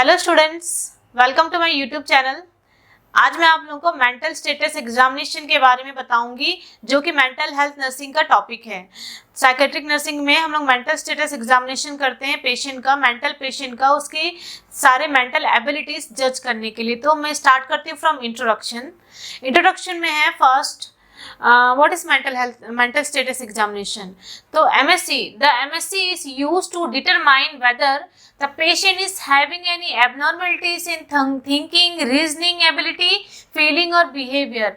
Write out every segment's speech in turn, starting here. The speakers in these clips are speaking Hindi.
Hello students, welcome to my YouTube channel. आज मैं आप लोगों को मेंटल स्टेटस एग्जामिनेशन के बारे में बताऊंगी, जो कि मेंटल हेल्थ नर्सिंग का टॉपिक है। साइकेट्रिक नर्सिंग में हम लोग मेंटल स्टेटस एग्जामिनेशन करते हैं पेशेंट का, मेंटल पेशेंट का, उसकी सारे मेंटल एबिलिटीज जज करने के लिए। तो मैं स्टार्ट करती हूँ फ्रॉम इंट्रोडक्शन में है first, what is mental status examination? So the MSc is used to determine whether the patient is having any abnormalities in thinking, reasoning ability, feeling or behavior.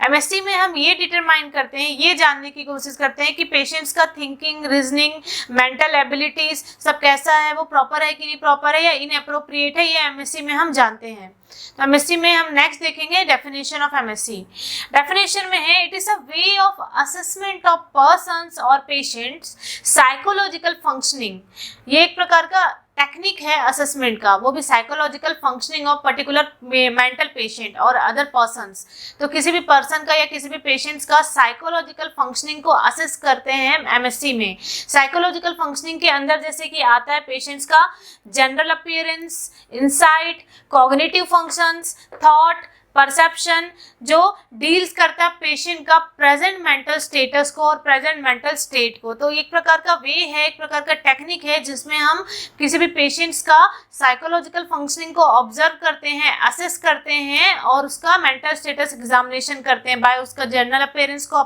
MSc में हम ये डिटरमाइन करते हैं, ये जानने की कोशिश करते हैं कि पेशेंट्स का थिंकिंग, रीजनिंग, मेंटल एबिलिटीज सब कैसा है, वो प्रॉपर है कि नहीं प्रॉपर है या इनअप्रोप्रिएट है, ये MSc में हम जानते हैं। तो MSc में हम नेक्स्ट देखेंगे डेफिनेशन ऑफ MSc। डेफिनेशन में है, it is a way of assessment of persons और पेशेंट्स साइकोलॉजिकल फंक्शनिंग। ये एक प्रकार का टेक्निक है असेसमेंट का, वो भी psychological functioning of particular mental patient और अदर पर्सन्स। तो किसी भी पर्सन का या किसी भी पेशेंट्स का साइकोलॉजिकल फंक्शनिंग को असेस करते हैं MSc में। साइकोलॉजिकल फंक्शनिंग के अंदर जैसे कि आता है पेशेंट्स का general appearance, insight, cognitive functions, thought, perception, जो डील्स करता है पेशेंट का प्रेजेंट मेंटल स्टेटस को और प्रेजेंट मेंटल स्टेट को। तो एक प्रकार का वे है, एक प्रकार का टेक्निक है जिसमें हम किसी भी पेशेंट्स का साइकोलॉजिकल फंक्शनिंग को ऑब्जर्व करते हैं, असेस करते हैं और उसका मेंटल स्टेटस एग्जामिनेशन करते हैं बाय उसका जनरल अपीयरेंस को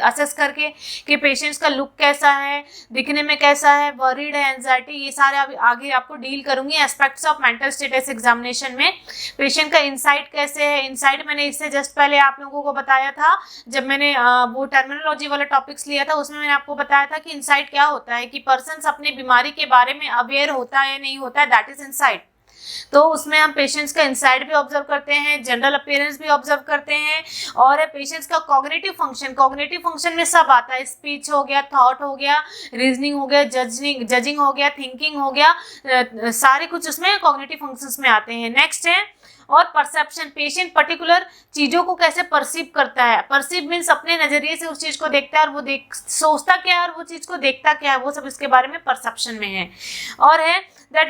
असेस करके कि पेशेंट्स का लुक कैसा है, दिखने में कैसा है, वरीड है, एंजाइटी, ये सारे आगे आपको डील करूंगी aspects of mental status examination में। पेशेंट का इंसाइट कैसे है, इंसाइट मैंने इससे जस्ट पहले आप लोगों को बताया था, जब मैंने वो टर्मिनोलॉजी वाला टॉपिक्स लिया था, उसमें मैंने आपको बताया था कि इंसाइट क्या होता है, कि पर्सन अपनी बीमारी के बारे में अवेयर होता है या नहीं होता है, दैट इज इंसाइट। तो उसमें हम पेशेंट्स का इंसाइट भी ऑब्जर्व करते हैं, जनरल अपीयरेंस भी ऑब्जर्व करते हैं, और पेशेंट्स का कॉग्निटिव फंक्शन में सब आता है, स्पीच हो गया, थॉट हो गया, रीजनिंग हो गया, जजिंग हो गया, थिंकिंग हो गया, सारे कुछ उसमें कॉग्निटिव फंक्शंस में आते हैं। नेक्स्ट है और परसेप्शन, पेशेंट पर्टिकुलर चीजों को कैसे परसीव करता है। परसीव मीन्स अपने नजरिए से उस चीज को देखता है और वो सोचता क्या है और वो चीज को देखता क्या है, वो सब इसके बारे में परसेप्शन में है। और है that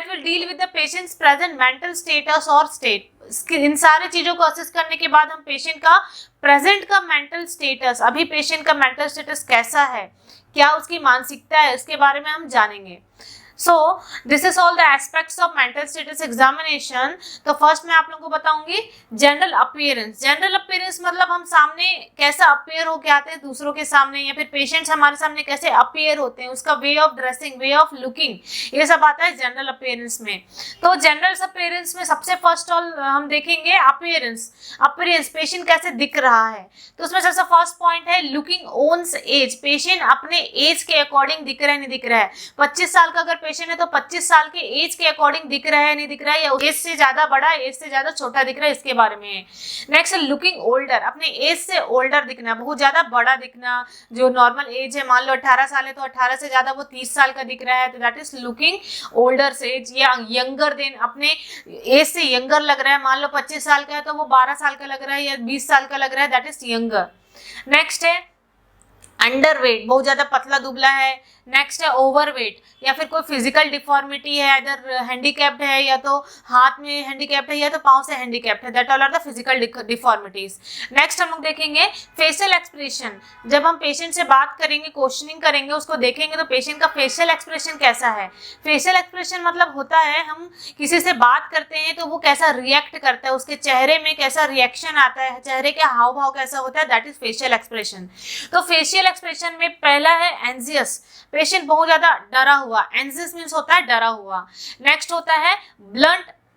will deal with the patient's present mental status or state। इन सारे चीजों को असेस करने के बाद हम पेशेंट का प्रेजेंट का मेंटल स्टेटस, अभी पेशेंट का मेंटल स्टेटस कैसा है, क्या उसकी मानसिकता है, इसके बारे में हम जानेंगे। So this is all the aspects of mental status examination। तो फर्स्ट मैं आप लोगों को बताऊंगी जनरल अपीयरेंस मतलब हम सामने कैसा अपीयर होके आते हैं दूसरों के सामने, या फिर पेशेंट्स हमारे सामने कैसे अपीयर होते हैं, उसका way of dressing, way of looking, ये सब आता है जनरल अपीयरेंस में। तो जनरल अपीयरेंस में सबसे फर्स्ट ऑल हम देखेंगे अपीयरेंस पेशेंट कैसे दिख रहा है। तो उसमें सबसे फर्स्ट पॉइंट है लुकिंग ओन्स एज, पेशेंट अपने एज के अकॉर्डिंग दिख रहा है नहीं दिख रहा है। 25 साल का अगर पेशेंट है तो 25 साल के एज के अकॉर्डिंग दिख रहा है नहीं दिख रहा है, या एज से ज्यादा बड़ा, एज से ज्यादा छोटा दिख रहा है, इसके बारे में है। नेक्स्ट लुकिंग ओल्डर, अपने एज से ओल्डर दिखना, बहुत ज्यादा बड़ा दिखना, जो नॉर्मल एज है मान लो 18 साल है तो 18 से ज्यादा वो 30 साल का दिख रहा है, तो दैट इज लुकिंग ओल्डर से। या यंगर देन, अपने एज से यंगर लग रहा है, मान लो 25 साल का है तो वो 12 साल का लग रहा है या 20 साल का लग रहा है, दैट इज यंगर। नेक्स्ट है अंडरवेट, बहुत ज्यादा पतला दुबला है। नेक्स्ट है ओवरवेट, या फिर कोई फिजिकल डिफॉर्मिटी है, इधर हैंडीकैप्ड है, या तो हाथ में हैंडीकैप्ड है या तो पांव से हैंडीकैप्ड है, that all are the physical deformities. Next हम लोग देखेंगे फेशियल एक्सप्रेशन, जब हम पेशेंट से बात करेंगे, क्वेश्चनिंग करेंगे, उसको देखेंगे तो पेशेंट का फेशियल एक्सप्रेशन कैसा है। फेशियल एक्सप्रेशन मतलब होता है हम किसी से बात करते हैं तो वो कैसा रिएक्ट करता है, उसके चेहरे में कैसा रिएक्शन आता है, चेहरे के हाव भाव कैसा होता है, दैट इज फेशियल एक्सप्रेशन। तो फेशियल एक्सप्रेशन में पहला है एंजियस, पेशेंट बहुत ज्यादा डरा हुआ, एंजियस मीन्स होता है डरा हुआ। नेक्स्ट होता है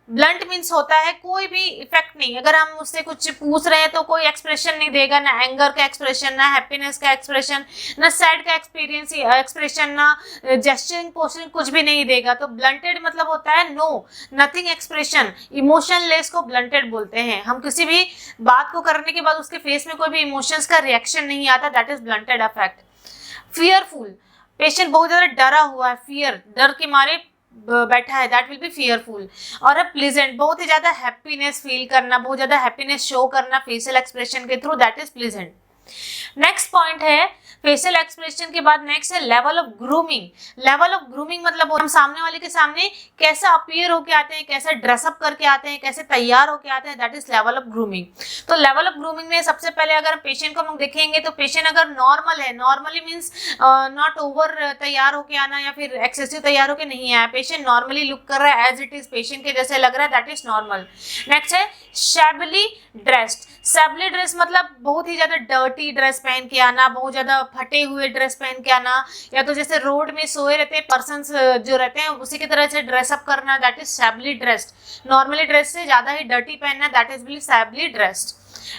ब्लंट मीन्स होता है कोई भी इफेक्ट नहीं, अगर हम उससे कुछ पूछ रहे हैं तो कोई एक्सप्रेशन नहीं देगा, ना एंगर का एक्सप्रेशन, ना हैप्पीनेस का एक्सप्रेशन, ना सैड का एक्सप्रेशन, ना जेस्चरिंग पोस्चरिंग, कुछ भी नहीं देगा। तो ब्लंटेड मतलब होता है नो नथिंग एक्सप्रेशन, इमोशनलेस को ब्लंटेड बोलते हैं। हम किसी भी बात को करने के बाद उसके फेस में कोई भी इमोशंस का रिएक्शन नहीं आता, that is blunted affect. Fearful, patient बहुत ज्यादा डरा हुआ है, फियर, डर के मारे बैठा है, दैट विल बी फियरफुल। और प्लीजेंट, बहुत ही ज्यादा हैप्पीनेस फील करना, बहुत ज्यादा हैप्पीनेस शो करना फेशियल एक्सप्रेशन के through, that is pleasant. Next point है फेशियल एक्सप्रेशन के बाद नेक्स्ट है level of grooming. Level of grooming मतलब हम सामने वाले के सामने कैसा अपीयर होके आते हैं, कैसे ड्रेसअप करके आते हैं, कैसे तैयार होके आते हैं, that is level of grooming. तो लेवल ऑफ ग्रूमिंग में सबसे पहले अगर पेशेंट को हम देखेंगे तो पेशेंट अगर नॉर्मल है, नॉर्मली मीन्स नॉट ओवर तैयार होके आना या फिर एक्सेसिव तैयार होके नहीं आया, पेशेंट नॉर्मली लुक कर रहा है एज इट इज, पेशेंट के जैसे लग रहा है, दैट इज नॉर्मल। नेक्स्ट है शैबली ड्रेस्ड। शैबली ड्रेस मतलब बहुत ही ज्यादा डर्टी ड्रेस पहन के आना, बहुत ज्यादा फटे हुए ड्रेस पहन के आना, या तो जैसे रोड में सोए रहते हैं पर्सन्स जो रहते हैं उसी की तरह से ड्रेसअप करना, that is shabbily dressed. Normally dress से ज्यादा ही डर्टी पहनना, दैट इज बिली शैबली ड्रेस्ड।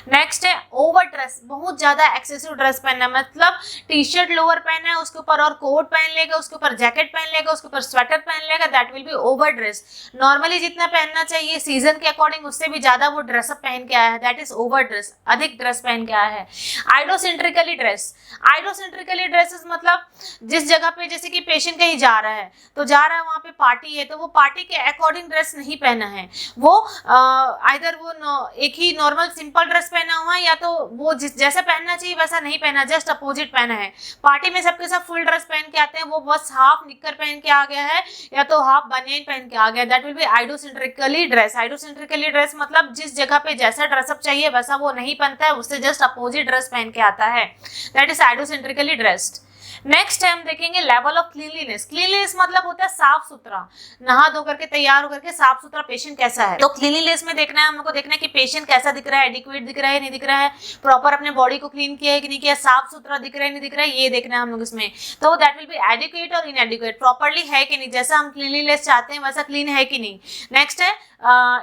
नेक्स्ट है ओवर ड्रेस, बहुत ज्यादा एक्सेसिव ड्रेस पहनना, मतलब टी शर्ट लोअर पहना है उसके ऊपर और कोट पहन लेगा, उसके ऊपर जैकेट पहन लेगा, उसके ऊपर स्वेटर पहन लेगा, that will B over dress. Normally जितना पहनना चाहिए सीजन के अकॉर्डिंग उससे भी ज्यादा वो ड्रेसअप पहन के आया है, दैट इज ओवर ड्रेस, अधिक ड्रेस पहन के आया है। आइडोसेंट्रिकली ड्रेस। आइडोसेंट्रिकली ड्रेसेस मतलब जिस जगह पे जैसे कि पेशेंट कहीं जा रहा है तो जा रहा है वहां पे पार्टी है, तो वो पार्टी के अकॉर्डिंग ड्रेस नहीं पहना है, वो आइदर वो एक ही नॉर्मल सिंपल ड्रेस पहना हुआ है या तो वो जैसा पहनना चाहिए वैसा नहीं पहना, जस्ट अपोजिट पहना है। पार्टी में सबके सब फुल ड्रेस पहन के आते हैं, वो बस हाफ निक्कर पहन के आ गया है या तो हाफ बनियान पहन के आ गया, that will be eccentrically dress. Eccentrically dress मतलब जिस जगह पे जैसा ड्रेसअप चाहिए वैसा वो नहीं पहनता है, उससे जस्ट अपोजिट ड्रेस पहन के आता है, दैट इज आइडोसेंट्रिकली ड्रेस्ड। नेक्स्ट है हम देखेंगे लेवल ऑफ क्लीनलीनेस। क्लीनलीनेस मतलब होता है साफ सुथरा, नहा धो करके तैयार होकर के साफ सुथरा पेशेंट कैसा है। तो क्लीनलीनेस में देखना है हम लोग को, देखना है कि पेशेंट कैसा दिख रहा है, एडिक्वेट दिख रहा है नहीं दिख रहा है, प्रॉपर अपने बॉडी को क्लीन किया है कि नहीं किया, साफ सुथरा दिख रहा है नहीं दिख रहा है, ये देखना है हम लोग इसमें। तो दैट विल बी एडिक्वेट और इनएडिक्वेट, प्रॉपरली है कि नहीं, जैसा हम क्लीनलीनेस चाहते हैं वैसा क्लीन है कि नहीं। नेक्स्ट है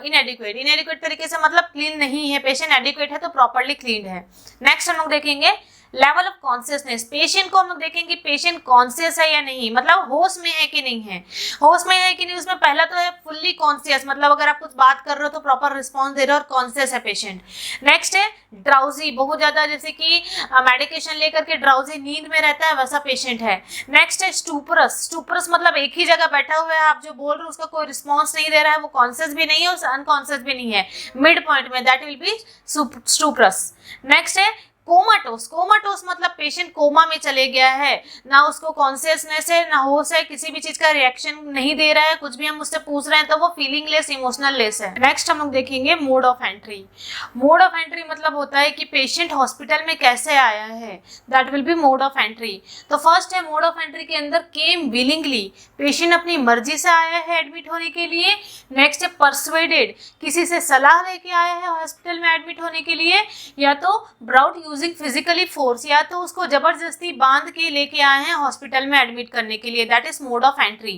इनएडिक्वेट। इनएडिक्वेट तरीके से मतलब क्लीन नहीं है पेशेंट, एडिक्वेट है तो प्रॉपरली क्लीन है। नेक्स्ट हम लोग देखेंगे लेवल ऑफ कॉन्शियसनेस। पेशेंट को हम लोग देखेंगे पेशेंट कॉन्शियस है या नहीं, मतलब होश में है कि नहीं है, होश में है कि नहीं। उसमें पहला तो है फुल्ली कॉन्शियस, मतलब अगर आप कुछ बात कर रहे हो तो प्रॉपर रिस्पॉन्स दे रहे हो और कॉन्शियस है पेशेंट। नेक्स्ट है ड्राउजी, बहुत ज्यादा जैसे कि मेडिकेशन लेकर के ड्राउजी नींद में रहता है वैसा पेशेंट है। नेक्स्ट है स्टूपरस। स्टूपरस मतलब एक ही जगह बैठा हुआ है, आप जो बोल रहे हो उसका कोई रिस्पॉन्स नहीं दे रहा है, वो कॉन्शियस भी नहीं है और अनकॉन्शियस भी नहीं है, मिड पॉइंट में, दैट विल बी स्टूपरस। नेक्स्ट है कोमाटोस। कोमाटोस मतलब पेशेंट कोमा में चले गया है, ना उसको कॉन्शियसनेस है ना होश है, किसी भी चीज का रिएक्शन नहीं दे रहा है, कुछ भी हम उससे पूछ रहे हैं तो वो फीलिंगलेस इमोशनल लेस है। नेक्स्ट हम लोग देखेंगे mode of entry. Mode of entry मतलब होता है कि पेशेंट हॉस्पिटल में कैसे आया है, that will B mode of entry. तो फर्स्ट है मोड ऑफ एंट्री के अंदर केम विलिंगली, पेशेंट अपनी मर्जी से आया है एडमिट होने के लिए। नेक्स्ट है परसुएडेड, किसी से सलाह लेके आया है हॉस्पिटल में एडमिट होने के लिए, या तो ब्राउट यूजिंग फिजिकली फोर्स, या तो उसको जबरदस्ती बांध के लेके आए हैं हॉस्पिटल में एडमिट करने के लिए, that is mode of entry.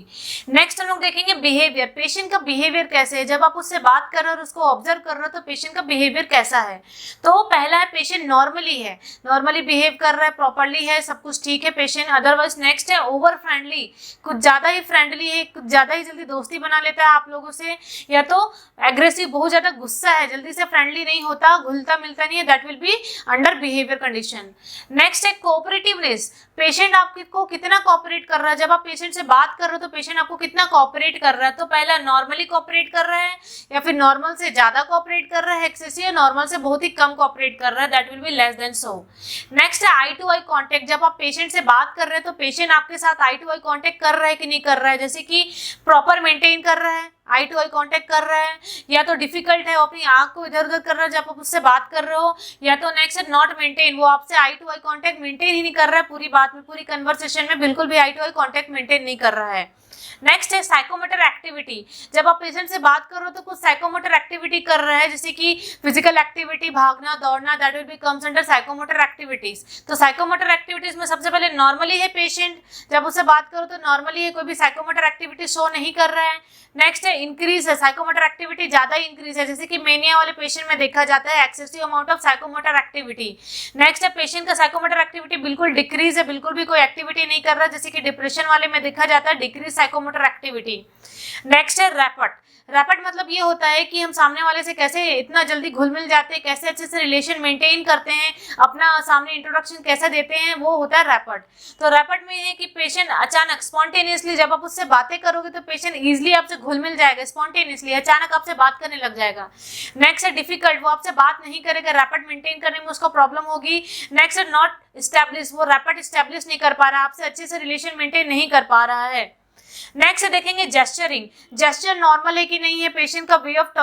Next हम लोग देखेंगे बिहेवियर। पेशेंट का बिहेवियर कैसे है, जब आप उससे बात कर रहे हो और उसको ऑब्जर्व कर रहे हो तो पेशेंट का बिहेवियर कैसा है। तो पहला है पेशेंट नॉर्मली है, नॉर्मली बिहेव कर रहा है, प्रॉपरली है, सब कुछ ठीक है पेशेंट, अदरवाइज। नेक्स्ट है ओवर फ्रेंडली, कुछ ज्यादा ही फ्रेंडली है, कुछ ज्यादा ही जल्दी दोस्ती बना लेता है आप लोगों से, या तो एग्रेसिव, बहुत ज्यादा गुस्सा है, जल्दी से फ्रेंडली नहीं होता, घुलता मिलता नहीं है, that will be under behaviour condition. Next है कोऑपरेटिवनेस, पेशेंट आपको कितना कोऑपरेट कर रहा है, जब आप पेशेंट से बात कर रहे हो तो पेशेंट आपको कितना कोऑपरेट कर रहा है। तो पहला नॉर्मली कोऑपरेट कर रहा है या फिर नॉर्मल से ज्यादा कोऑपरेट कर रहा है, एक्सेसिव, या नॉर्मल से बहुत ही कम कोऑपरेट कर रहा है, that will be less than so. Next है आई टू आई कांटेक्ट, जब आप पेशेंट से बात कर रहे हैं तो पेशेंट आपके साथ आई टू आई कांटेक्ट कर रहा है कि नहीं कर रहा है, जैसे कि प्रॉपर मेंटेन कर रहा है, आई टू आई कांटेक्ट कर रहा है, या तो डिफिकल्ट है, वो अपनी आंख को इधर उधर कर रहा है जब आप उससे बात कर रहे हो, या तो नेक्स्ट है नॉट मेंटेन, वो आपसे आई टू आई कांटेक्ट मेंटेन ही नहीं कर रहा है, पूरी बात में, पूरी कन्वर्सेशन में बिल्कुल भी आई टू आई कांटेक्ट मेंटेन नहीं कर रहा है। नेक्स्ट है साइकोमोटर एक्टिविटी, जब आप पेशेंट से बात करो तो कुछ साइकोमोटर एक्टिविटी कर रहा है, जैसे कि फिजिकल एक्टिविटी, भागना दौड़ना, that will be comes under psychomotor activities. तो साइकोमोटर एक्टिविटीज में सबसे पहले नॉर्मली है पेशेंट, जब उससे बात करो तो नॉर्मली है, कोई भी साइकोमोटर एक्टिविटी शो नहीं कर रहा है। नेक्स्ट है इंक्रीज है, साइकोमोटर एक्टिविटी ज्यादा इंक्रीज है, जैसे कि मेनिया वाले पेशेंट में देखा जाता है excessive amount of psychomotor activity. Next है पेशेंट का साइकोमोटर एक्टिविटी बिल्कुल डिक्रीज है, बिल्कुल भी कोई एक्टिविटी नहीं कर रहा, जैसे कि डिप्रेशन वाले में देखा जाता है डिक्रीज साइकोमोटर एक्टिविटी। नेक्स्ट है रैपट। रैपट मतलब ये होता है कि हम सामने वाले से कैसे इतना जल्दी घुल मिल जाते हैं, कैसे अच्छे से रिलेशन मेंटेन करते हैं, अपना सामने इंट्रोडक्शन कैसे देते हैं, वो होता है रैपट। तो रैपट में ये कि पेशेंट अचानक स्पॉन्टेनियसली जब आप उससे बातें करोगे तो पेशेंट इजीली आपसे घुल मिल जाएगा, स्पॉन्टेनियसली अचानक आपसे बात करने लग जाएगा। नेक्स्ट है डिफिकल्ट, वो आपसे बात नहीं करेगा, रैपट मेंटेन करने में उसको प्रॉब्लम होगी। नेक्स्ट है नॉट स्टैब्लिश, वो रैपट स्टैब्लिश नहीं कर पा रहा, आपसे अच्छे से रिलेशन मेंटेन नहीं कर पा रहा है। नेक्स्ट देखेंगे जेस्चरिंग। जेस्चर नॉर्मल है कि नहीं है, पेशेंट का way of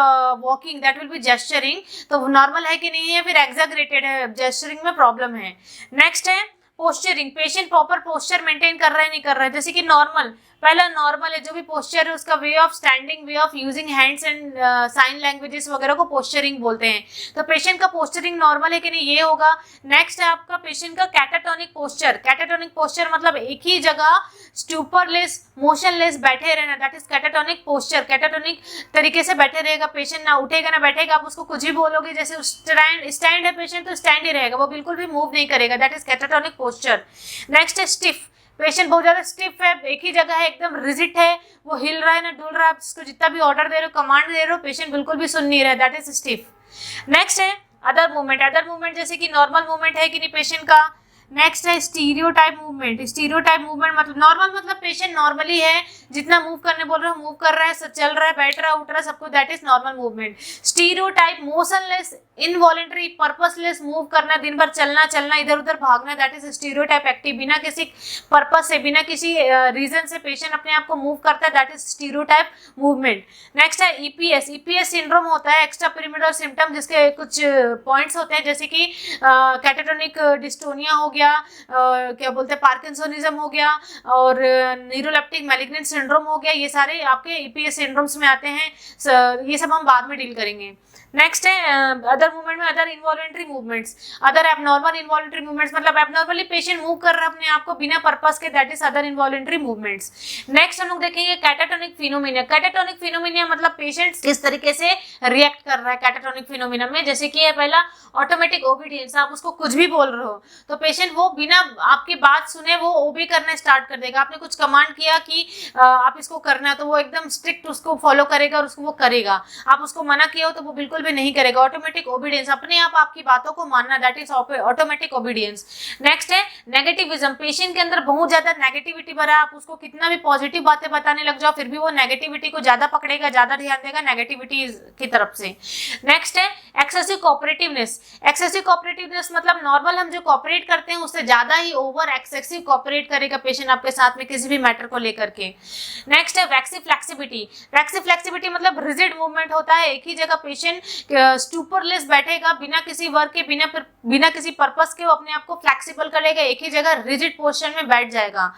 walking that will be gesturing, तो नॉर्मल है कि नहीं है, फिर एग्जैगरेटेड है, जेस्चरिंग में प्रॉब्लम है। नेक्स्ट है posturing, patient proper posture maintain कर रहा है नहीं कर रहा है, जैसे कि नॉर्मल, पहला नॉर्मल है, जो भी पोस्चर है उसका way of standing, way of using hands and sign languages वगैरह को पोस्चरिंग बोलते हैं। तो पेशेंट का पोस्चरिंग नॉर्मल है कि नहीं, ये होगा। नेक्स्ट है आपका पेशेंट का कैटाटोनिक पोस्चर। कैटाटोनिक पोस्चर मतलब एक ही जगह स्टूपरलेस, मोशनलेस बैठे रहना, that is catatonic posture. Catatonic तरीके से बैठे रहेगा पेशेंट, ना उठेगा ना बैठेगा, आप उसको कुछ भी बोलोगे, जैसे स्टैंड है पेशेंट तो स्टैंड ही रहेगा, वो बिल्कुल भी मूव नहीं करेगा, that is catatonic posture. Next है स्टिफ, पेशेंट बहुत ज्यादा स्टिफ है, एक ही जगह है, एकदम रिजिड है, वो हिल रहा है ना डुल रहा है, आप उसको जितना भी ऑर्डर दे रहे हो, कमांड दे रहे हो, पेशेंट बिल्कुल भी सुन नहीं रहा है, दैट इज स्टिफ। नेक्स्ट है अदर मूवमेंट। अदर मूवमेंट जैसे कि नॉर्मल मूवमेंट है कि नहीं पेशेंट का। नेक्स्ट है स्टीरियोटाइप मूवमेंट। स्टीरियोटाइप मूवमेंट मतलब नॉर्मल, मतलब पेशेंट नॉर्मली है, जितना मूव करने बोल रहे हो मूव कर रहा है, चल रहा है, बैठ रहा है, उठ रहा है, सबको, that is normal movement. Stereotype motionless, involuntary, purposeless move करना, दिन भर चलना चलना, इधर उधर भागना, दैट इज स्टीरियोटाइप एक्टिव, बिना किसी पर्पस से, बिना किसी रीजन से पेशेंट अपने आप को मूव करता है, that is stereotype movement. Next है ईपीएस। ईपीएस सिंड्रोम होता है, एक्स्ट्रा पिरामिडल सिम्टम, जिसके कुछ पॉइंट्स होते हैं, जैसे कि कैटाटोनिक डिस्टोनिया हो गया, क्या बोलते हैं पार्किंसोनिज्म हो गया, और न्यूरोलेप्टिक मैलिग्नेंट सिंड्रोम हो गया, ये सारे आपके ईपीएस सिंड्रोम्स में आते हैं, ये सब हम बाद में डील करेंगे। नेक्स्ट है अदर मूवमेंट में other involuntary movements, other abnormal involuntary movements, मतलब एबनॉर्मली पेशेंट मूव कर रहा है अपने आप को बिना पर्पस के, that is other involuntary movements. Next हम लोग देखेंगे कैटाटोनिक फिनोमिना। कैटाटोनिक फिनोमिना मतलब पेशेंट किस तरीके से रिएक्ट कर रहा है कैटाटोनिक फिनोमिना में, जैसे कि है पहला ऑटोमेटिक ओबीडियंस, आप उसको कुछ भी बोल रहे हो तो पेशेंट वो बिना आपकी बात सुने वो ओबे करना स्टार्ट कर देगा। आपने कुछ कमांड किया कि आप इसको करना है तो वो एकदम स्ट्रिक्ट उसको फॉलो करेगा और उसको वो करेगा, आप उसको मना किया हो तो वो बिल्कुल भी नहीं करेगा। ऑटोमेटिक ओबीडियंस, अपने आप आपकी बातों को मानना, that is automatic obedience. Next है नेगेटिविज्म, पेशेंट के अंदर बहुत ज्यादा नेगेटिविटी भरा, आप उसको कितना भी पॉजिटिव बातें बताने लग जाओ फिर भी वो नेगेटिविटी को ज्यादा पकड़ेगा, ज्यादा ध्यान देगा नेगेटिविटी की तरफ से। नेक्स्ट है एक्सेसिव कोऑपरेटिवनेस। एक्सेसिव कोऑपरेटिवनेस मतलब नॉर्मल हम जो कोऑपरेट करते हैं उससे ज्यादा ही ओवर एक्सेसिव कोऑपरेट करेगा पेशेंट आपके साथ में किसी भी मैटर को लेकर के। नेक्स्ट है वैक्सी फ्लेक्सिबिलिटी। वैक्सी फ्लेक्सिबिलिटी मतलब रिजिड मूवमेंट होता है, एक ही जगह पेशेंट स्टूपरलेस बैठेगा, बिना किसी वर्क के, बिना किसी पर्पस के वो अपने आप को फ्लेक्सिबल करेगा, एक ही जगह रिजिड पोजीशन में बैठ जाएगा।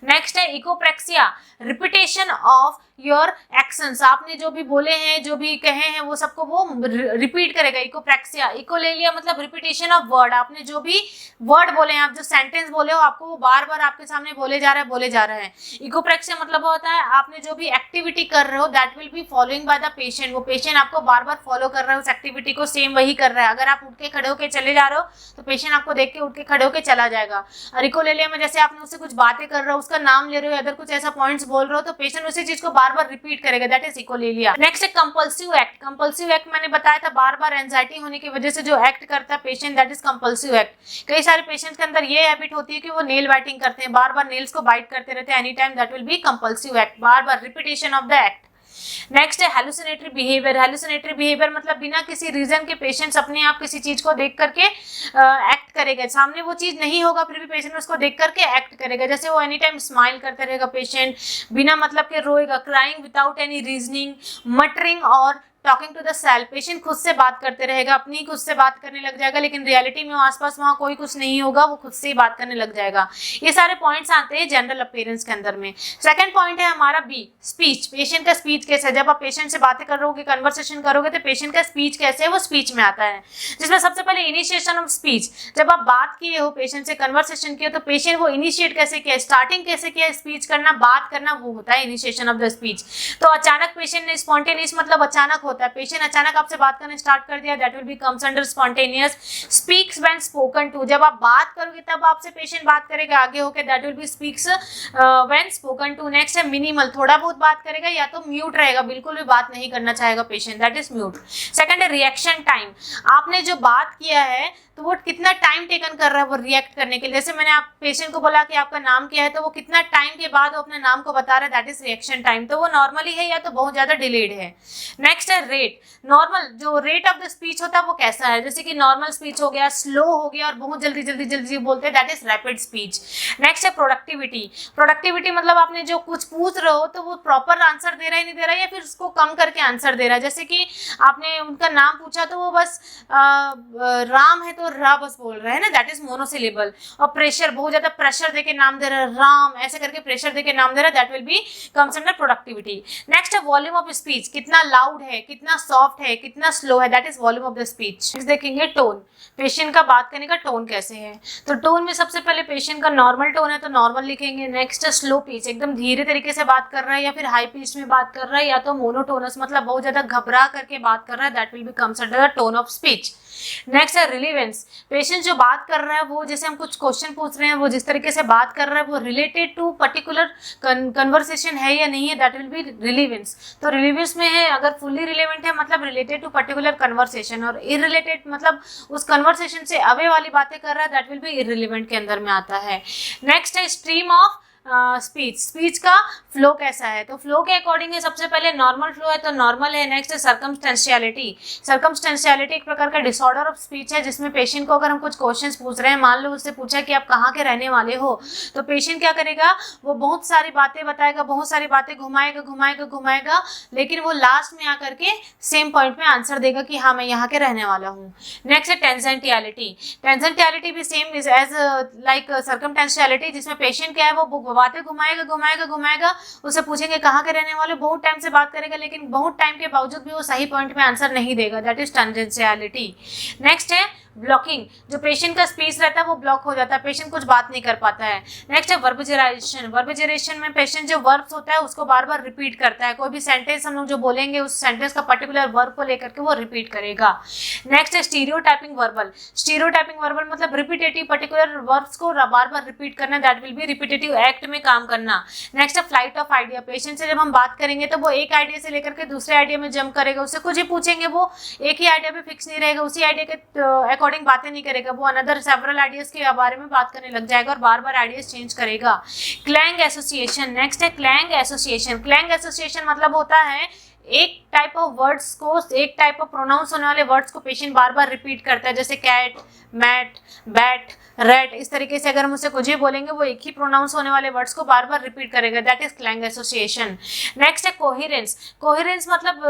नेक्स्ट है echopraxia, repetition of your actions, आपने जो भी बोले हैं जो भी कहे हैं वो सबको वो रिपीट करेगा, इकोप्रेक्सिया। इकोलेलिया मतलब रिपीटेशन ऑफ वर्ड, आपने जो भी वर्ड बोले हैं, आप जो सेंटेंस बोले हो आपको वो बार बार आपके सामने बोले जा रहा है। इकोप्रेक्सिया मतलब होता है आपने जो भी एक्टिविटी कर रहे हो that will be following by the patient, वो पेशेंट आपको बार बार फॉलो कर रहा है उस एक्टिविटी को, सेम वही कर रहा है। अगर आप उठ के खड़े होके चले जा रहे हो तो पेशेंट आपको देख के उठ के खड़े होके चला जाएगा। और इकोलेलिया में जैसे आपने उससे कुछ बातें कर रहे हो, उसका नाम ले रहे हो, अदर कुछ ऐसा पॉइंट्स बोल रहे हो तो पेशेंट उसी चीज को बार बार रिपीट करेगा, दैट इज इकोलेलिया। नेक्स्ट है कंपल्सिव एक्ट। कंपल्सिव एक्ट मैंने बताया था बार बार एंजाइटी होने की वजह से जो एक्ट करता है patient, that is compulsive act. कई सारे पेशेंट्स के अंदर ये हैबिट होती है कि वो नेल बाइटिंग करते हैं, बार बार नेल्स को बाइट करते रहते हैं any time, that will B compulsive act, bar bar repetition of the act. Next है हेलुसिनेटरी बिहेवियर। हेलुसिनेटरी बिहेवियर मतलब बिना किसी रीजन के पेशेंट्स अपने आप किसी चीज को देख करके एक्ट करेगा, सामने वो चीज नहीं होगा फिर भी पेशेंट उसको देख करके एक्ट करेगा, जैसे वो एनी टाइम स्माइल करते रहेगा पेशेंट, बिना मतलब के रोएगा, crying without any reasoning, muttering और talking to the self, patient खुद से बात करते रहेगा, अपनी खुद से बात करने लग जाएगा, लेकिन रियलिटी में आसपास वहाँ कोई कुछ नहीं होगा, वो खुद से ही बात करने लग जाएगा। ये सारे पॉइंट्स आते हैं जनरल अपीयरेंस के अंदर में। सेकंड पॉइंट है हमारा बी, स्पीच। पेशेंट का स्पीच कैसे है, जब आप पेशेंट से बातें करोगे, कन्वर्सेशन करोगे तो पेशेंट का स्पीच कैसे है वो स्पीच में आता है, जिसमें सबसे पहले इनिशिएशन ऑफ स्पीच। जब आप बात किए हो पेशेंट से, कन्वर्सेशन किए तो पेशेंट वो इनिशिएट कैसे किया, स्टार्टिंग कैसे किया, स्पीच करना, बात करना, वो होता है इनिशिएशन ऑफ द स्पीच। तो अचानक पेशेंट ने, स्पॉन्टेनियस मतलब अचानक होता होता है, पेशेंट अचानक आपसे बात करना स्टार्ट कर दिया, that will be comes under spontaneous. Speaks when spoken to, जब आप बात करोगे तब आपसे पेशेंट बात करेगा आगे होके, that will be speaks when spoken to. Next है मिनिमल, थोड़ा बहुत बात करेगा या तो म्यूट रहेगा, बिल्कुल भी बात नहीं करना चाहेगा patient, that is mute. Second है रिएक्शन टाइम, आपने जो बात किया है तो वो कितना टाइम टेकन कर रहा है वो रिएक्ट करने के लिए। जैसे मैंने आप पेशेंट को बोला कि आपका नाम क्या है, तो वो कितना टाइम के बाद वो अपने नाम को बता रहा है, दैट इज रिएक्शन टाइम। तो वो नॉर्मली है या तो बहुत ज्यादा डिलेड है। नेक्स्ट है रेट, नॉर्मल जो रेट ऑफ द स्पीच होता है वो कैसा है, जैसे कि नॉर्मल स्पीच हो गया, स्लो हो गया और बहुत जल्दी जल्दी जल्दी बोलते हैं, that is rapid speech. Next है प्रोडक्टिविटी, प्रोडक्टिविटी मतलब आपने जो कुछ पूछ रहे हो तो वो प्रॉपर आंसर दे रहा है नहीं दे रहा है, या फिर उसको कम करके आंसर दे रहा है। जैसे कि आपने उनका नाम पूछा तो वो बस राम है तो रा बस बोल रहा है ना, दैट इज मोनोसिलेबल। और प्रेशर, बहुत ज्यादा प्रेशर देके नाम दे रहा है, राम ऐसे करके प्रेशर देके नाम दे रहा है, that will be comes under productivity. Next है वॉल्यूम ऑफ स्पीच, कितना लाउड है, कितना सॉफ्ट है, कितना स्लो है, that is volume of the speech. देखेंगे टोन, पेशेंट का बात करने का टोन कैसे है। तो टोन में सबसे पहले पेशेंट का नॉर्मल टोन है तो नॉर्मल लिखेंगे। नेक्स्ट है स्लो पिच, एकदम धीरे तरीके से बात कर रहा है या फिर हाई पिच में बात कर रहा है, या तो मोनोटोनस मतलब बहुत ज्यादा घबरा करके बात कर रहा है, that will be comes under the tone of speech. Next है रिलेवेंस, पेशेंट जो बात कर रहा है वो, जैसे हम कुछ क्वेश्चन पूछ रहे हैं, वो जिस तरीके से बात कर रहा है वो रिलेटेड टू पर्टिकुलर कन्वर्सेशन है या नहीं है, दैट विल बी रिलेवेंस। तो रिलेवेंस में है अगर फुल्ली रिलेवेंट है मतलब रिलेटेड टू पर्टिकुलर कन्वर्सेशन, और इररिलेटेड मतलब उस कन्वर्सेशन से अवे वाली बातें कर रहा है, दैट विल बी इररिलेवेंट के अंदर में आता है। नेक्स्ट है स्ट्रीम ऑफ स्पीच, स्पीच का फ्लो कैसा है, तो फ्लो के अकॉर्डिंग है सबसे पहले नॉर्मल फ्लो है तो नॉर्मल है। नेक्स्ट है सर्कमस्टेंशियलिटी, सर्कमस्टेंशियलिटी एक प्रकार का डिसऑर्डर ऑफ स्पीच है जिसमें पेशेंट को अगर हम कुछ क्वेश्चंस पूछ रहे हैं, मान लो उससे पूछा कि आप कहाँ के रहने वाले हो, तो पेशेंट क्या करेगा, वो बहुत सारी बातें बताएगा, बहुत सारी बातें घुमाएगा घुमाएगा घुमाएगा, लेकिन वो लास्ट में आकर के सेम पॉइंट में आंसर देगा कि हाँ मैं यहाँ के रहने वाला हूँ। नेक्स्ट है टेंजेंटियलिटी, टेंजेंटियलिटी भी सेम इज एज लाइक सर्कमस्टेंशियलिटी, जिसमें पेशेंट क्या है वो बातें घुमाएगा घुमाएगा घुमाएगा, उससे पूछेंगे कहाँ के रहने वाले, बहुत टाइम से बात करेगा लेकिन बहुत टाइम के बावजूद भी वो सही पॉइंट में आंसर नहीं देगा, दैट इज टेंजेंशियलिटी। नेक्स्ट है ब्लॉकिंग, जो पेशेंट का स्पीच रहता है वो ब्लॉक हो जाता है, पेशेंट कुछ बात नहीं कर पाता है। नेक्स्ट है वर्बजेराइजेशन, वर्बजेराइजेशन में पेशेंट जो वर्ब्स होता है उसको बार बार रिपीट करता है, कोई भी सेंटेंस हम लोग जो बोलेंगे उस सेंटेंस का पर्टिकुलर वर्ब को लेकर के वो रिपीट करेगा। नेक्स्ट है स्टीरियोटाइपिंग वर्बल, स्टीरियोटाइपिंग वर्बल मतलब रिपीटेटिव पर्टिकुलर वर्ब्स को बार बार रिपीट करना, that will B repetitive act में काम करना। नेक्स्ट है फ्लाइट ऑफ आइडिया, पेशेंट से जब हम बात करेंगे तो वो एक आइडिया से लेकर के दूसरे आइडिया में जंप करेगा, उससे कुछ ही पूछेंगे वो एक ही आइडिया पे फिक्स नहीं रहेगा, उसी आइडिया के अकॉर्डिंग बातें नहीं करेगा, वो अनदर सेवरल आइडियाज के बारे में बात करने लग जाएगा और बार बार आइडियाज चेंज करेगा। क्लैंग एसोसिएशन, नेक्स्ट है क्लैंग एसोसिएशन, क्लैंग एसोसिएशन मतलब होता है एक टाइप ऑफ वर्ड्स को, एक टाइप ऑफ प्रोनाउंस होने वाले वर्ड्स को पेशेंट बार बार रिपीट करता है, जैसे कैट, मैट, बैट, रेट, इस तरीके से अगर हम उससे कुछ ही बोलेंगे वो एक ही प्रोनाउंस होने वाले वर्ड्स को बार बार रिपीट करेगा, that is clang association. Next है कोहेरेंस, कोहेरेंस मतलब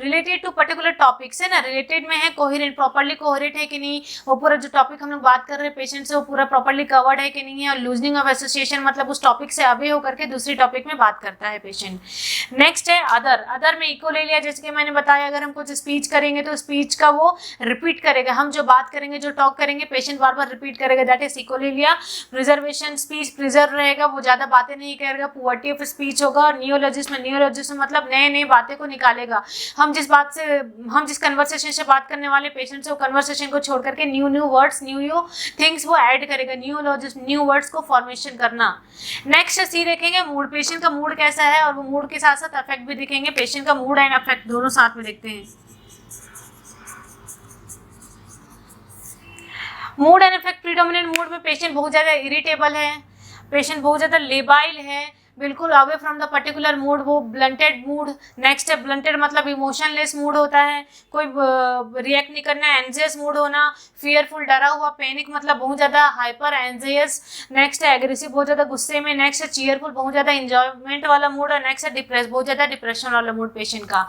रिलेटेड टू पर्टिकुलर टॉपिक्स है ना, रिलेटेड में है, कोहेरेंट प्रॉपर्ली कोहेरेंट है कि नहीं, वो पूरा जो टॉपिक हम लोग बात कर रहे हैं पेशेंट से वो पूरा प्रॉपर्ली कवर्ड है कि नहीं है। और लूजनिंग ऑफ एसोसिएशन मतलब उस टॉपिक से अवे होकर के दूसरी टॉपिक में बात करता है पेशेंट। नेक्स्ट है अदर, अदर में इको ले लिया, जैसे कि मैंने बताया अगर हम कुछ स्पीच करेंगे तो स्पीच का वो रिपीट करेगा, हम जो बात करेंगे जो टॉक करेंगे पेशेंट बार बार रिपीट करेगा, दैट इज इको ले लिया। प्रिजर्वेशन, स्पीच प्रिजर्व रहेगा, वो ज्यादा बातें नहीं करेगा, पुअर्टी ऑफ स्पीच होगा। और नियोलॉजिज्म, नियोलॉजिज्म मतलब नए नए बातें को निकालेगा, हम जिस कन्वर्सेशन से बात करने वाले पेशेंट से वो कन्वर्सेशन को छोड़ करके new new words, new things वो ऐड करेगा, नियोलॉजिज्म न्यू वर्ड्स को फॉर्मेशन करना। नेक्स्ट सी देखेंगे मूड, पेशेंट का मूड कैसा है, और वो मूड के साथ साथ अफेक्ट भी देखेंगे, पेशेंट का मूड एंड अफेक्ट दोनों साथ में देखते हैं। Mood and effect, predominant mood में पेशेंट बहुत ज़्यादा इरिटेबल है, पेशेंट बहुत ज़्यादा लेबाइल है, बिल्कुल away from the particular mood, वो ब्लंटेड मूड। नेक्स्ट है ब्लंटेड मतलब इमोशनलेस मूड होता है, कोई रिएक्ट नहीं करना, एंजियस मूड होना, फियरफुल डरा हुआ, पैनिक मतलब बहुत ज़्यादा हाइपर एंजियस। नेक्स्ट है एग्रेसिव बहुत ज़्यादा गुस्से में। नेक्स्ट है चीयरफुल बहुत ज़्यादा इंजॉयमेंट वाला मूड। और नेक्स्ट है डिप्रेस बहुत ज़्यादा डिप्रेशन वाला मूड पेशेंट का।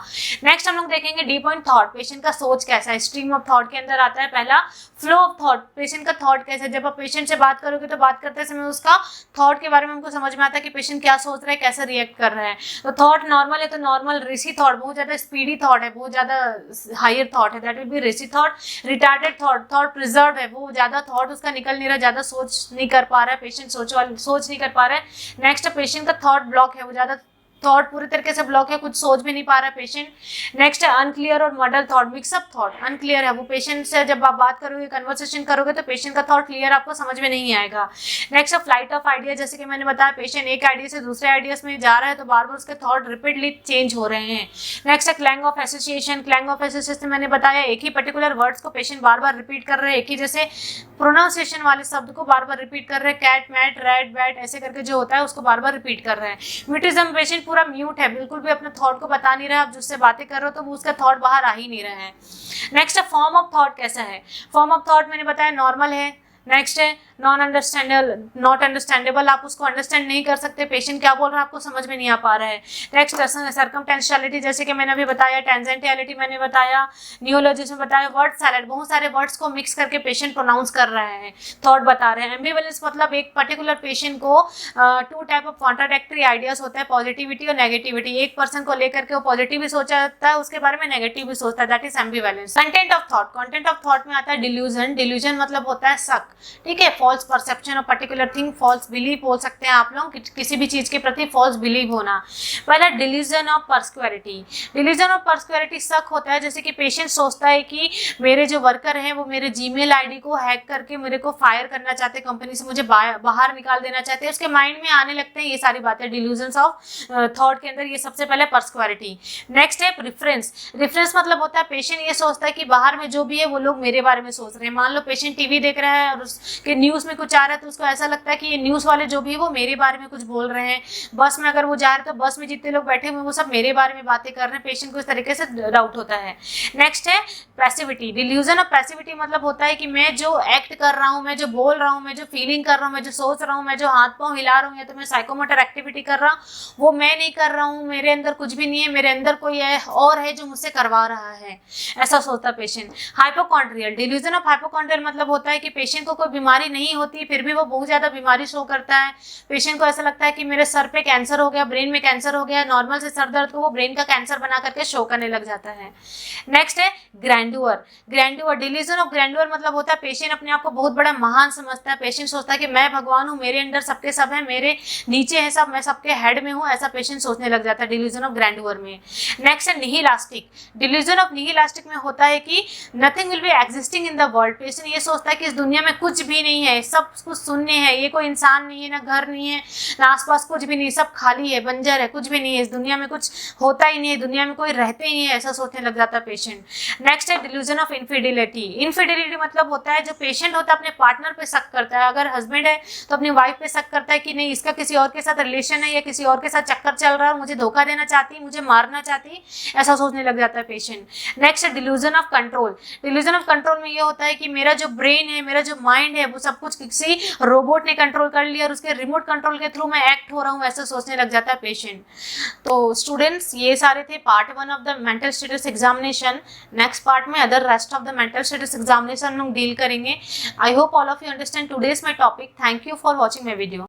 नेक्स्ट हम लोग देखेंगे डीप पॉइंट थॉट, पेशेंट का सोच कैसा है, स्ट्रीम ऑफ थॉट के अंदर आता है पहला फ्लो ऑफ थॉट, पेशेंट का थॉट कैसा है। जब आप पेशेंट से बात करोगे तो बात करते समय उसका थॉट के बारे में हमको समझ में आता है कि पेशेंट क्या सोच रहा है, कैसे रिएक्ट कर रहा है। तो थॉट नॉर्मल है तो नॉर्मल, रेसी थॉट बहुत ज्यादा स्पीडी थॉट है, बहुत ज्यादा हायर थॉट है, दैट विल बी रेसी thought. Retarded thought, thought preserve है, वो ज्यादा थॉट उसका निकल नहीं रहा, ज्यादा सोच नहीं कर पा रहा है पेशेंट, सोच नहीं कर पा रहा है। नेक्स्ट पेशेंट का थॉट ब्लॉक है, वो ज्यादा थॉट पूरी तरीके से ब्लॉक है, कुछ सोच भी नहीं पा रहा है पेशेंट। नेक्स्ट है अनक्लियर और मडल थॉट, मिक्सअप थॉट, अनक्लियर है वो पेशेंट से जब आप बात करोगे, कन्वर्सेशन करोगे तो पेशेंट का थॉट क्लियर आपको समझ में नहीं आएगा। नेक्स्ट है फ्लाइट ऑफ आइडिया, जैसे कि मैंने बताया पेशेंट एक आइडिया से दूसरे आइडियाज में जा रहा है तो बार बार उसके थॉट रिपीटली चेंज हो रहे हैं। नेक्स्ट है clang of association, clang of association मैंने बताया एक ही पर्टिकुलर वर्ड्स को पेशेंट बार बार रिपीट कर रहे हैं, एक ही जैसे प्रोनाउंसिएशन वाले शब्द को बार बार रिपीट कर रहे हैं, कैट मैट रैट बैट ऐसे करके जो होता है उसको बार बार रिपीट कर रहे हैं। म्यूटिज्म, पेशेंट पूरा म्यूट है, बिल्कुल भी अपने थॉट को बता नहीं रहा है, आप जिससे बातें कर रहे हो तो वो उसका थॉट बाहर आ ही नहीं रहा है। नेक्स्ट है फॉर्म ऑफ थॉट कैसा है, फॉर्म ऑफ थॉट मैंने बताया नॉर्मल है। नेक्स्ट है नॉट अंडरस्टैंडेबल, आप उसको अंडरस्टैंड नहीं कर सकते, पेशेंट क्या बोल रहा है आपको समझ में नहीं आ पा रहा है। नेक्स्ट सर्कमटेंशियलिटी, जैसे कि मैंने अभी बताया, टेंजेंटियलिटी मैंने बताया, नियोलॉजिज्म बताया, वर्ड सैलेड, बहुत सारे वर्ड्स को मिक्स करके पेशेंट प्रोनाउंस कर रहे हैं, थॉट बता रहे हैं। एम्बिवेलेंस मतलब एक पर्टिकुलर पेशेंट को two type of contradictory ideas होता है, पॉजिटिविटी और नेगेटिविटी, एक पर्सन को लेकर के वो पॉजिटिव भी सोचता है, उसके बारे में नेगेटिव भी सोचता है, that is ambivalence. Content of thought, content of thought में आता है डिल्यूजन, डिल्यूजन मतलब होता है शक, ठीक है, false perception of particular thing, false belief बोल सकते हैं आप लोग, किसी भी चीज के प्रति फॉल्स बिलीव होना। पहला डिल्यूजन ऑफ पर्सक्यूरिटी, डिल्यूजन ऑफ पर्सक्यूरिटी शक होता है, जैसे कि पेशेंट सोचता है कि मेरे जो वर्कर हैं वो मेरे जीमेल आईडी को हैक करके मेरे को फायर करना चाहते हैं, कंपनी से मुझे बाहर निकाल देना चाहते हैं, उसके माइंड में आने लगते हैं ये सारी बातें डिल्यूजन्स ऑफ थॉट के अंदर, ये सबसे पहले पर्सक्यूरिटी। नेक्स्ट है रिफरेंस, रिफरेंस मतलब होता है पेशेंट ये सोचता है कि बाहर में जो भी है वो लोग मेरे बारे में सोच रहे हैं। मान लो पेशेंट टीवी देख रहा है और उसके न्यूज में कुछ आ रहा है तो उसको ऐसा लगता है कि ये न्यूज वाले जो भी है वो मेरे बारे में कुछ बोल रहे हैं। बस में अगर वो जा रहे हैं तो बस में जितने लोग बैठे हुए वो सब मेरे बारे में बातें कर रहे हैं, पेशेंट को इस तरीके से डाउट होता है। नेक्स्ट है पैसिविटी, डिल्यूजन ऑफ पैसिविटी मतलब होता है कि मैं जो एक्ट कर रहा हूँ, मैं जो बोल रहा हूँ, मैं जो फीलिंग कर रहा हूँ, मैं जो सोच रहा हूँ, मैं जो हाथ पांव हिला रहा हूँ या तो मैं साइकोमोटर एक्टिविटी कर रहा हूँ, वो मैं नहीं कर रहा हूँ, मेरे अंदर कुछ भी नहीं है, मेरे अंदर कोई और है जो मुझसे करवा रहा है, ऐसा सोचता पेशेंट। हाइपोकॉन्ड्रियल, डिल्यूजन ऑफ हाइपोकॉन्ड्रियल मतलब होता है कि पेशेंट को कोई बीमारी नहीं होती फिर भी वो बहुत ज्यादा बीमारी शो करता है, पेशेंट को ऐसा लगता है कि मेरे सर पे कैंसर हो गया, ब्रेन में कैंसर हो गया, नॉर्मल से सर दर्द को वो ब्रेन का कैंसर बना करके शो करने लग जाता है। नेक्स्ट है ग्रैंडुअर, ग्रैंडुअर, डिल्यूजन ऑफ ग्रैंडुअर मतलब होता है पेशेंट अपने आप को बहुत बड़ा महान समझता है, पेशेंट सोचता है कि मैं भगवान हूँ, मेरे अंदर सबके सब है, मेरे नीचे है सब, मैं सबके हेड में हूँ, ऐसा पेशेंट सोचने लग जाता है डिल्यूजन ऑफ ग्रैंडुअर में। नेक्स्ट है निहिलास्टिक, डिल्यूजन ऑफ निहिलास्टिक में होता है कि nothing will be existing in the world, patient ये सोचता है कि इस दुनिया में कुछ भी नहीं है, सब कुछ शून्य है, ये कोई इंसान नहीं है, ना घर नहीं है, ना आसपास कुछ भी नहीं, सब खाली है, बंजर है, कुछ भी नहीं है, इस दुनिया में कुछ होता ही नहीं है, दुनिया में कोई रहते ही नहीं है, ऐसा सोचने लग जाता है पेशेंट। नेक्स्ट है डिल्यूजन ऑफ इनफिडिलिटी, इनफिडिलिटी मतलब होता है जो पेशेंट होता है अपने पार्टनर पे शक करता है, अगर हस्बैंड है तो अपनी वाइफ पे शक करता है कि नहीं इसका किसी और के साथ रिलेशन है या किसी और के साथ चक्कर चल रहा है, मुझे धोखा देना चाहती है, मुझे मारना चाहती है, ऐसा सोचने लग जाता है पेशेंट। नेक्स्ट है delusion of control, delusion of control में ये होता है कि मेरा जो ब्रेन है, मेरा जो माइंड है वो सब कुछ किसी रोबोट ने कंट्रोल कर लिया और उसके रिमोट कंट्रोल के थ्रू मैं एक्ट हो रहा हूँ, ऐसा सोचने लग जाता है पेशेंट। तो स्टूडेंट्स ये सारे थे part 1 of the mental status examination. Next part में other rest of the mental status examination हम डील करेंगे। I hope all of you understand today's my topic. Thank you for watching my video.